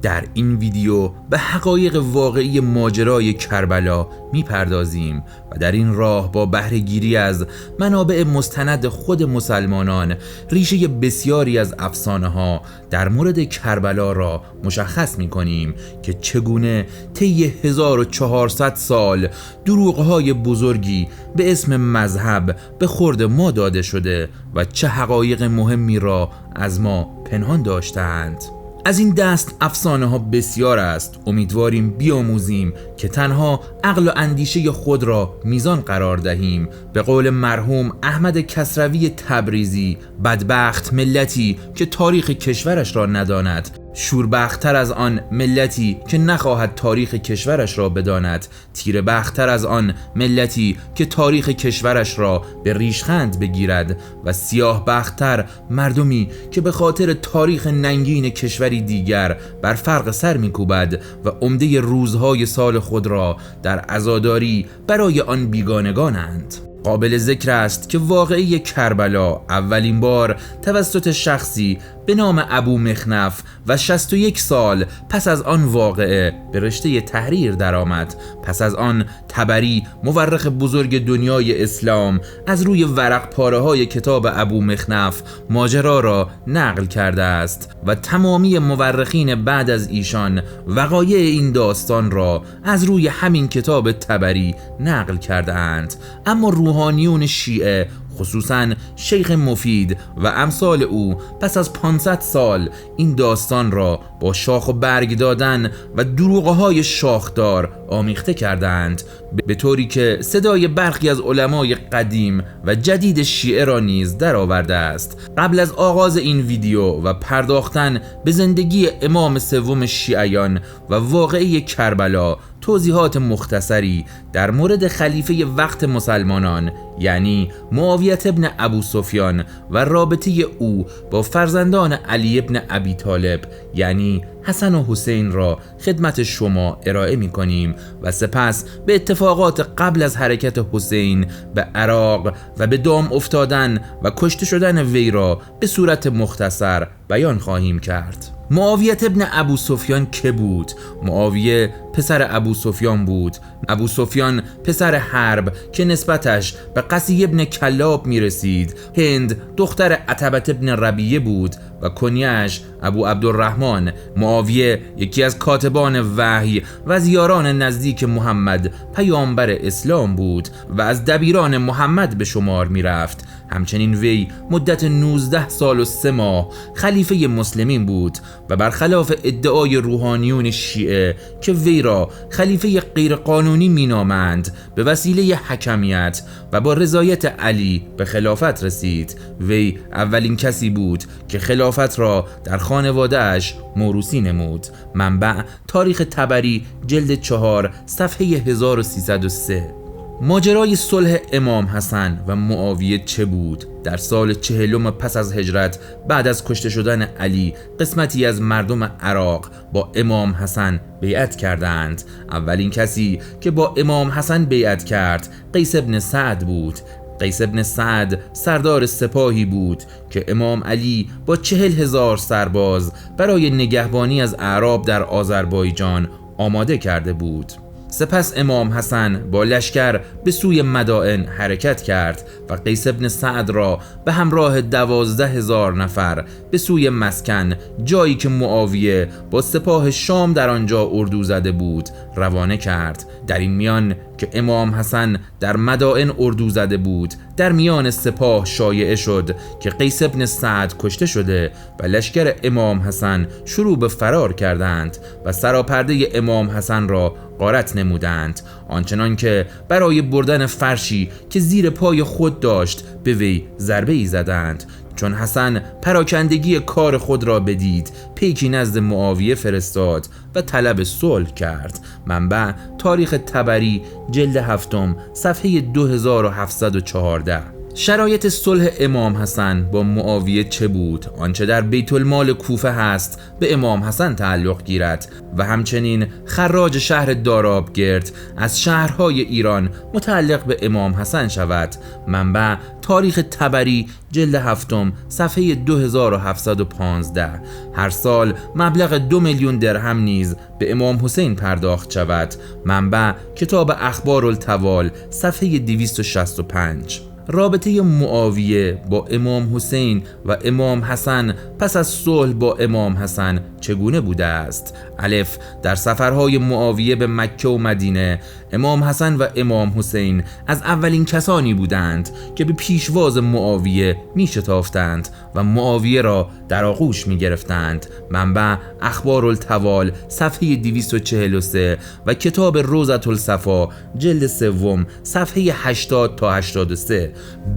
در این ویدیو به حقایق واقعی ماجرای کربلا میپردازیم و در این راه با بهره‌گیری از منابع مستند خود مسلمانان ریشه بسیاری از افسانه ها در مورد کربلا را مشخص میکنیم که چگونه طی 1400 سال دروغ‌های بزرگی به اسم مذهب به خورد ما داده شده و چه حقایق مهمی را از ما پنهان داشتند. از این دست افسانه ها بسیار است. امیدواریم بیاموزیم که تنها عقل و اندیشه خود را میزان قرار دهیم. به قول مرحوم احمد کسروی تبریزی، بدبخت ملتی که تاریخ کشورش را نداند، شوربخت‌تر از آن ملتی که نخواهد تاریخ کشورش را بداند، تیره بخت‌تر از آن ملتی که تاریخ کشورش را به ریشخند بگیرد و سیاه بخت‌تر مردمی که به خاطر تاریخ ننگین کشوری دیگر بر فرق سر می‌کوبد و عمده روزهای سال خود را در عزاداری برای آن بیگانگانند. قابل ذکر است که واقعه کربلا اولین بار توسط شخصی به نام ابو مخنف و 61 سال پس از آن واقعه به رشته تحریر درآمد. پس از آن طبری مورخ بزرگ دنیای اسلام از روی ورق پاره های کتاب ابو مخنف ماجرا را نقل کرده است و تمامی مورخین بعد از ایشان وقایع این داستان را از روی همین کتاب طبری نقل کرده اند. اما روحانیون شیعه خصوصا شیخ مفید و امثال او پس از 500 سال این داستان را با شاخ و برگ دادن و دروغ‌های شاخدار آمیخته کردند، به طوری که صدای برخی از علمای قدیم و جدید شیعه را نیز درآورده است. قبل از آغاز این ویدیو و پرداختن به زندگی امام سوم شیعیان و واقعه کربلا، توضیحات مختصری در مورد خلیفه وقت مسلمانان یعنی معاویه ابن ابو سفیان و رابطه او با فرزندان علی ابن ابی طالب یعنی حسن و حسین را خدمت شما ارائه می کنیم و سپس به اتفاقات قبل از حرکت حسین به عراق و به دام افتادن و کشته شدن وی را به صورت مختصر بیان خواهیم کرد. معاویه ابن ابو سفیان که بود؟ معاویه پسر ابو سفیان بود. ابو سفیان پسر حرب که نسبتش به قسی ابن کلاب می رسید. هند دختر عتبه ابن ربیعه بود و کنیش ابو عبدالرحمن. معاویه یکی از کاتبان وحی و از یاران نزدیک محمد پیامبر اسلام بود و از دبیران محمد به شمار می رفت. همچنین وی مدت 19 سال و 3 ماه خلیفه مسلمین بود و برخلاف ادعای روحانیون شیعه که وی را خلیفه غیرقانونی مینامند، به وسیله حکمیت و با رضایت علی به خلافت رسید. وی اولین کسی بود که خلافت را در خانواده اش موروثی نمود. منبع تاریخ طبری جلد 4 صفحه 1303. ماجرای صلح امام حسن و معاویه چه بود؟ در سال 40 پس از هجرت بعد از کشته شدن علی، قسمتی از مردم عراق با امام حسن بیعت کردند. اولین کسی که با امام حسن بیعت کرد قیس ابن سعد بود. قیس ابن سعد سردار سپاهی بود که امام علی با 40,000 سرباز برای نگهبانی از اعراب در آذربایجان آماده کرده بود. سپس امام حسن با لشکر به سوی مدائن حرکت کرد و قیس ابن سعد را به همراه 12,000 نفر به سوی مسکن، جایی که معاویه با سپاه شام در آنجا اردو زده بود، روانه کرد. در این میان که امام حسن در مدائن اردو زده بود، در میان سپاه شایعه شد که قیس ابن سعد کشته شده و لشکر امام حسن شروع به فرار کردند و سراپرده امام حسن را غارت نمودند، آنچنان که برای بردن فرشی که زیر پای خود داشت به وی ضربه ای زدند. چون حسن پراکندگی کار خود را بدید، پیکی نزد معاویه فرستاد و طلب صلح کرد. منبع تاریخ طبری جلد 7 صفحه 2714. شرایط صلح امام حسن با معاویه چه بود؟ آنچه در بیت المال کوفه هست به امام حسن تعلق گیرد و همچنین خراج شهر دارابگرد از شهرهای ایران متعلق به امام حسن شود. منبع تاریخ طبری جلد 7 صفحه 2715. هر سال مبلغ 2 میلیون درهم نیز به امام حسین پرداخت شود. منبع کتاب اخبارالطوال صفحه 265. رابطه معاویه با امام حسین و امام حسن پس از صلح با امام حسن چگونه بوده است؟ الف، در سفرهای معاویه به مکه و مدینه امام حسن و امام حسین از اولین کسانی بودند که به پیشواز معاویه می شتافتند و معاویه را در آغوش می گرفتند. منبع اخبارالطوال صفحه 243 و کتاب روضة الصفا جلد 3 صفحه 80 تا 83.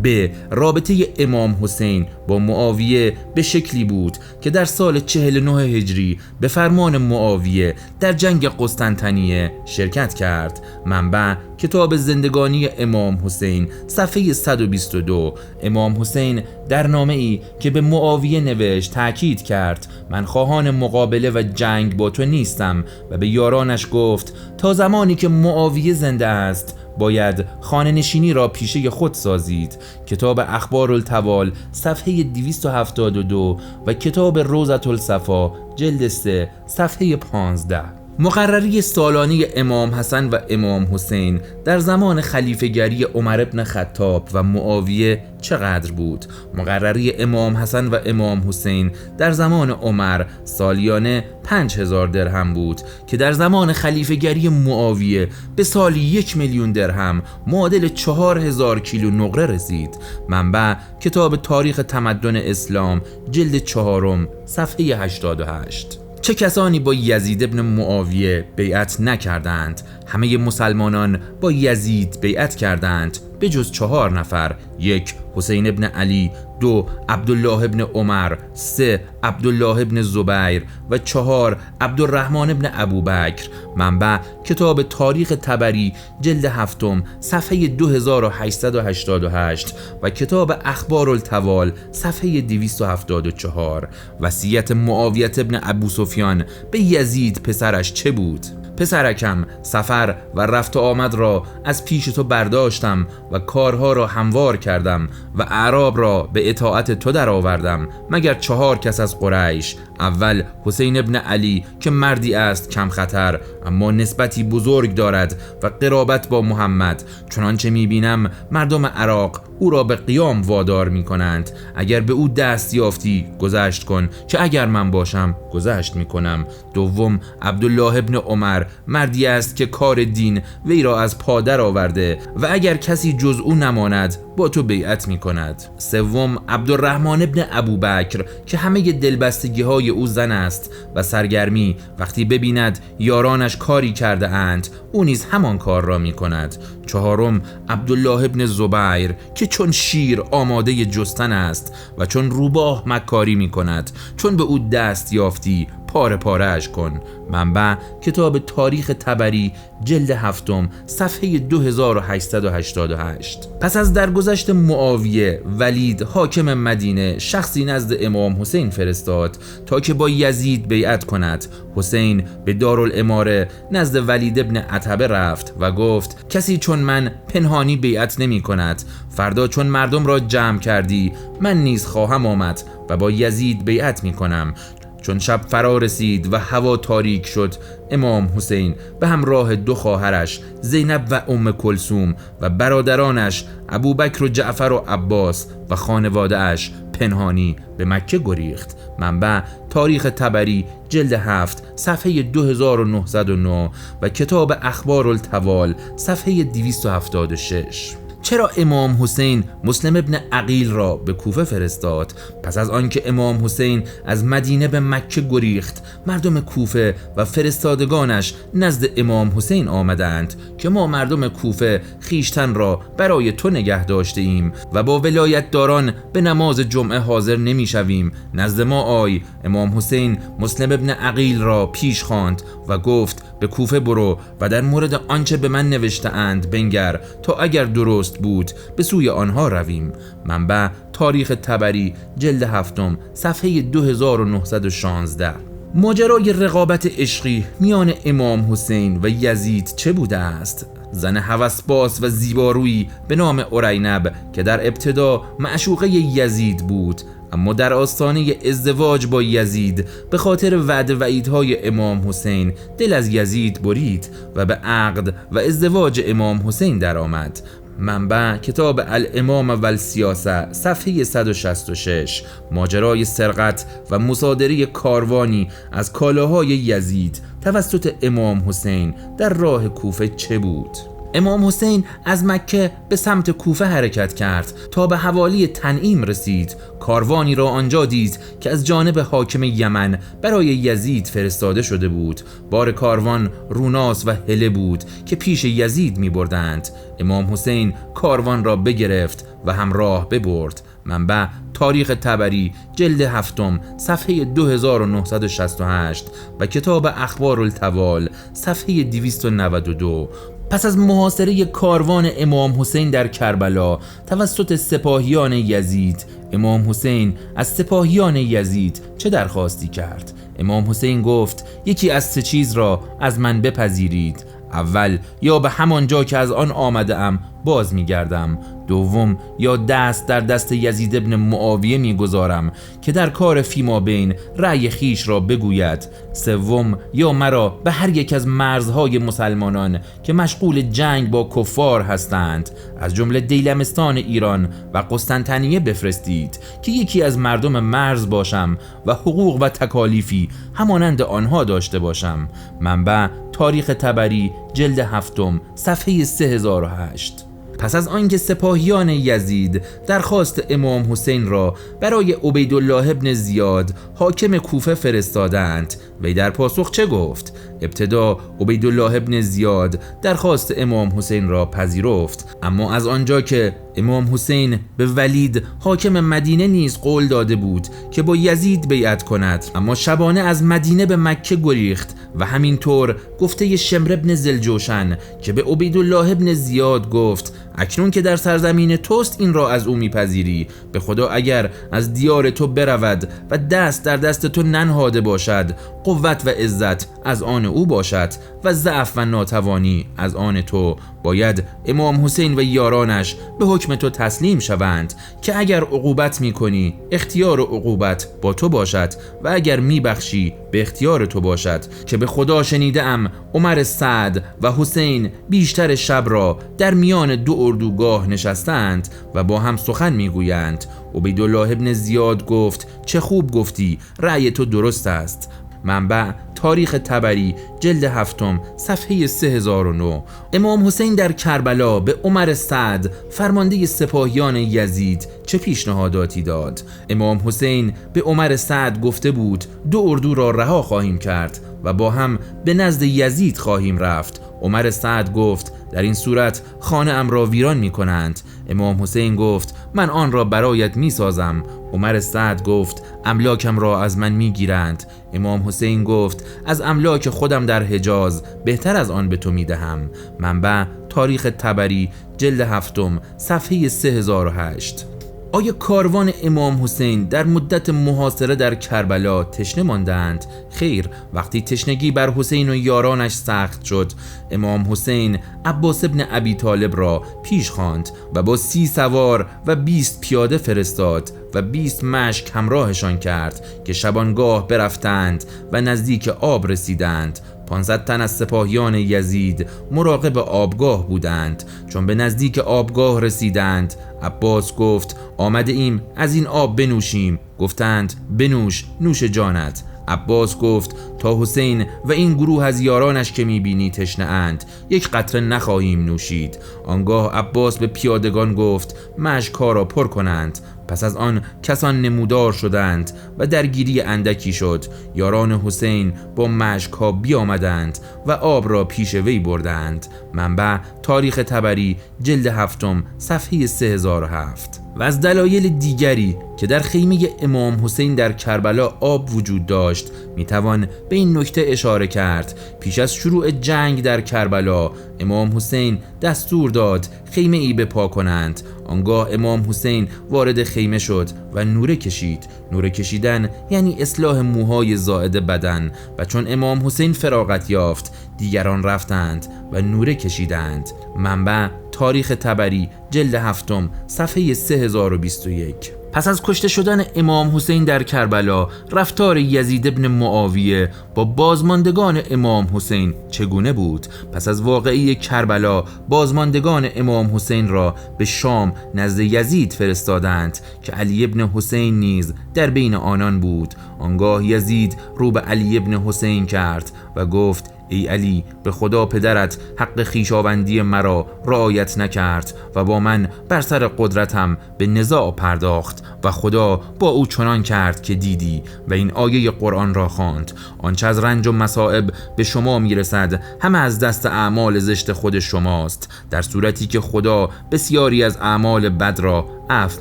ب. رابطه امام حسین با معاویه به شکلی بود که در سال 49 هجری به فرمان معاویه در جنگ قسطنطنیه شرکت کرد. منبع کتاب زندگانی امام حسین صفحه 122. امام حسین در نامه‌ای که به معاویه نوشت تأکید کرد من خواهان مقابله و جنگ با تو نیستم و به یارانش گفت تا زمانی که معاویه زنده است باید خانه نشینی را پیشه خود سازید. کتاب اخبارالطوال صفحه 272 و کتاب روضة الصفا جلد 3 صفحه 15. مقرری سالانه امام حسن و امام حسین در زمان خلیفه‌گری عمر بن خطاب و معاویه چقدر بود؟ مقرری امام حسن و امام حسین در زمان عمر سالیانه 5000 درهم بود که در زمان خلیفه‌گری معاویه به سالی 1 میلیون درهم معادل 4000 کیلو نقره رسید. منبع کتاب تاریخ تمدن اسلام جلد 4 صفحه 88. چه کسانی با یزید ابن معاویه بیعت نکردند؟ همه مسلمانان با یزید بیعت کردند به جز 4 نفر. 1. حسین ابن علی، 2. عبدالله ابن عمر، 3. عبدالله ابن زبیر و 4. عبدالرحمن ابن ابوبکر. منبع کتاب تاریخ طبری جلد 7 صفحه 2888 و کتاب اخبارالطوال صفحه 274. وصیت معاویه ابن ابو سفیان به یزید پسرش چه بود؟ پسرکم، سفر و رفت و آمد را از پیش تو برداشتم و کارها را هموار کردم و اعراب را به اطاعت تو در آوردم مگر 4 کس از قریش. اول حسین ابن علی که مردی است کم خطر اما نسبتی بزرگ دارد و قرابت با محمد، چنانچه میبینم مردم عراق او را به قیام وادار میکنند. اگر به او دست یافتی گذشت کن که اگر من باشم گذشت میکنم. دوم عبدالله ابن عمر مردی است که کار دین وی را از پا در آورده و اگر کسی جز او نماند با تو بیعت میکند. سوم عبدالرحمن ابن ابوبکر که همه دلبستگی های او زن است و سرگرمی وقتی ببیند یارانش کاری کرده اند او نیز همان کار را میکند. چهارم عبدالله ابن زبیر که چون شیر آماده جستن است و چون روباه مکاری میکند، چون به او دست یافتی پاره پاره اش کن. منبع کتاب تاریخ طبری جلد 7 صفحه 2888. پس از درگذشت معاویه، ولید حاکم مدینه شخصی نزد امام حسین فرستاد تا که با یزید بیعت کند. حسین به دارالاماره نزد ولید ابن عتبه رفت و گفت کسی چون من پنهانی بیعت نمی کند. فردا چون مردم را جمع کردی من نیز خواهم آمد و با یزید بیعت می کنم. چون شب فرا رسید و هوا تاریک شد، امام حسین به همراه 2 خواهرش زینب و ام کلثوم و برادرانش ابوبکر و جعفر و عباس و خانواده اش پنهانی به مکه گریخت. منبع تاریخ طبری جلد 7 صفحه 2909 و کتاب اخبارالطوال صفحه 276. چرا امام حسین مسلم ابن عقیل را به کوفه فرستاد؟ پس از آنکه امام حسین از مدینه به مکه گریخت، مردم کوفه و فرستادگانش نزد امام حسین آمدند که ما مردم کوفه خیشتن را برای تو نگه داشته ایم و با ولایت داران به نماز جمعه حاضر نمی شویم. نزد ما آی. امام حسین مسلم ابن عقیل را پیش خواند و گفت به کوفه برو و در مورد آنچه به من نوشته اند بنگر تا اگر درست درست بود به سوی آنها رویم. منبع تاریخ طبری جلد 7 صفحه 2916. ماجرای رقابت عشقی میان امام حسین و یزید چه بوده است؟ زن هوسباز و زیبارویی به نام ارینب که در ابتدا معشوقه یزید بود، اما در آستانه ازدواج با یزید به خاطر وعده وعیدهای امام حسین دل از یزید برید و به عقد و ازدواج امام حسین درآمد. منبع کتاب الامام و السیاسه صفحه 166. ماجرای سرقت و مصادره کاروانی از کالاهای یزید توسط امام حسین در راه کوفه چه بود؟ امام حسین از مکه به سمت کوفه حرکت کرد تا به حوالی تنعیم رسید. کاروانی را آنجا دید که از جانب حاکم یمن برای یزید فرستاده شده بود. بار کاروان روناس و هله بود که پیش یزید می بردند. امام حسین کاروان را بگرفت و همراه ببرد. منبع تاریخ طبری جلد 7 صفحه 2968 و کتاب اخبار التوال صفحه 292. پس از محاصره کاروان امام حسین در کربلا توسط سپاهیان یزید، امام حسین از سپاهیان یزید چه درخواستی کرد؟ امام حسین گفت یکی از 3 چیز را از من بپذیرید. اول، یا به همان جا که از آن آمده ام باز میگردم. دوم، یا دست در دست یزید ابن معاویه میگذارم که در کار فیما بین رأی خیش را بگوید. سوم، یا مرا به هر یک از مرزهای مسلمانان که مشغول جنگ با کفار هستند از جمله دیلمستان ایران و قسطنطنیه بفرستید که یکی از مردم مرز باشم و حقوق و تکالیفی همانند آنها داشته باشم. منبع تاریخ طبری جلد 7 صفحه 3008. پس از آنکه سپاهیان یزید درخواست امام حسین را برای عبیدالله ابن زیاد حاکم کوفه فرستادند، وی در پاسخ چه گفت؟ ابتدا عبیدالله ابن زیاد درخواست امام حسین را پذیرفت، اما از آنجا که امام حسین به ولید حاکم مدینه نیز قول داده بود که با یزید بیعت کند، اما شبانه از مدینه به مکه گریخت و همینطور گفته شمر ابن ذوالجوشن که به عبیدالله ابن زیاد گفت اکنون که در سرزمین توست این را از او میپذیری، به خدا اگر از دیار تو برود و دست در دست تو ننهاده باشد، قوت و عزت از آن او باشد و ضعف و ناتوانی از آن تو، باید امام حسین و یارانش به حکم تو تسلیم شوند که اگر عقوبت میکنی اختیار عقوبت با تو باشد و اگر میبخشی به اختیار تو باشد، که به خدا شنیدم عمر سعد و حسین بیشتر شب را در میان 2 اردوگاه نشستند و با هم سخن میگویند. عبیدالله ابن زیاد گفت چه خوب گفتی، رأی تو درست است. منبع تاریخ طبری جلد 7 صفحه 3009. امام حسین در کربلا به عمر سعد فرمانده سپاهیان یزید چه پیشنهاداتی داد؟ امام حسین به عمر سعد گفته بود 2 اردو را رها خواهیم کرد و با هم به نزد یزید خواهیم رفت. عمر سعد گفت در این صورت خانه ام را ویران می کنند. امام حسین گفت من آن را برایت می سازم. عمر سعد گفت املاکم را از من می گیرند. امام حسین گفت از املاک خودم در حجاز بهتر از آن به تو می دهم. منبع تاریخ طبری جلد 7 صفحه 3008. آیا کاروان امام حسین در مدت محاصره در کربلا تشنه ماندند؟ خیر، وقتی تشنگی بر حسین و یارانش سخت شد، امام حسین عباس ابن ابی طالب را پیش خواند و با 30 سوار و 20 پیاده فرستاد و 20 مشک همراهشان کرد که شبانگاه برفتند و نزدیک آب رسیدند. 500 تن از سپاهیان یزید مراقب آبگاه بودند. چون به نزدیک آبگاه رسیدند، عباس گفت آمده ایم از این آب بنوشیم. گفتند بنوش، نوش جانت. عباس گفت تا حسین و این گروه از یارانش که میبینی تشنه اند، 1 قطره نخواهیم نوشید. آنگاه عباس به پیادگان گفت مشک‌ها را پر کنند. پس از آن کسان نمودار شدند و درگیری اندکی شد. یاران حسین با مشک‌ها بیامدند و آب را پیش وی بردند. منبع تاریخ طبری جلد 7 صفحه 3007. و از دلایل دیگری که در خیمه امام حسین در کربلا آب وجود داشت میتوان به این نکته اشاره کرد. پیش از شروع جنگ در کربلا امام حسین دستور داد خیمه ای بپا کنند. آنگاه امام حسین وارد خیمه شد و نوره کشید. نوره کشیدن یعنی اصلاح موهای زائد بدن. و چون امام حسین فراغت یافت دیگران رفتند و نوره کشیدند. منبع تاریخ طبری جلد 7 صفحه 3021. پس از کشته شدن امام حسین در کربلا رفتار یزید ابن معاویه با بازماندگان امام حسین چگونه بود؟ پس از واقعه کربلا بازماندگان امام حسین را به شام نزد یزید فرستادند که علی ابن حسین نیز در بین آنان بود. آنگاه یزید رو به علی ابن حسین کرد و گفت ای علی، به خدا پدرت حق خویشاوندی مرا رعایت نکرد و با من بر سر قدرتم به نزاع پرداخت و خدا با او چنان کرد که دیدی. و این آیه قرآن را خواند: آنچه از رنج و مصائب به شما میرسد همه از دست اعمال زشت خود شماست، در صورتی که خدا بسیاری از اعمال بد را عفو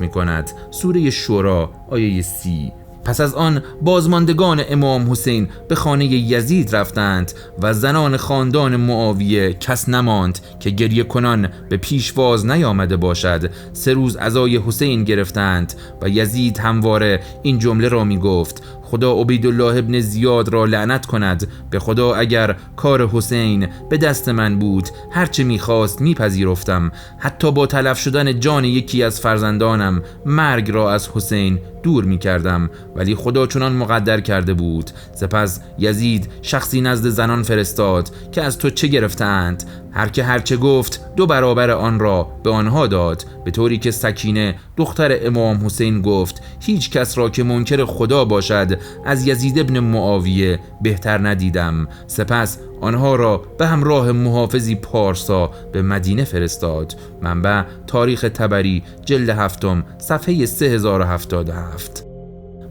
میکند. سوره شورا آیه 30. پس از آن بازماندگان امام حسین به خانه یزید رفتند و زنان خاندان معاویه کس نماند که گریه کنان به پیشواز نیامده باشد. 3 روز عزای حسین گرفتند و یزید همواره این جمله را می گفت: خدا عبیدالله ابن زیاد را لعنت کند. به خدا اگر کار حسین به دست من بود هرچه میخواست میپذیرفتم، حتی با تلف شدن جان یکی از فرزندانم مرگ را از حسین دور میکردم، ولی خدا چنان مقدر کرده بود. سپس یزید شخصی نزد زنان فرستاد که از تو چه گرفتند؟ هر که هرچه گفت 2 برابر آن را به آنها داد، به طوری که سکینه دختر امام حسین گفت هیچ کس را که منکر خدا باشد از یزید ابن معاویه بهتر ندیدم. سپس آنها را به همراه محافظی پارسا به مدینه فرستاد. منبع تاریخ طبری جلد 7 صفحه 3077.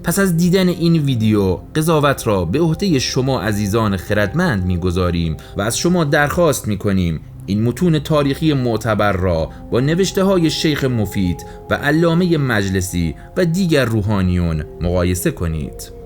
پس از دیدن این ویدیو قضاوت را به عهده شما عزیزان خردمند می‌گذاریم و از شما درخواست می‌کنیم این متون تاریخی معتبر را با نوشته‌های شیخ مفید و علامه مجلسی و دیگر روحانیون مقایسه کنید.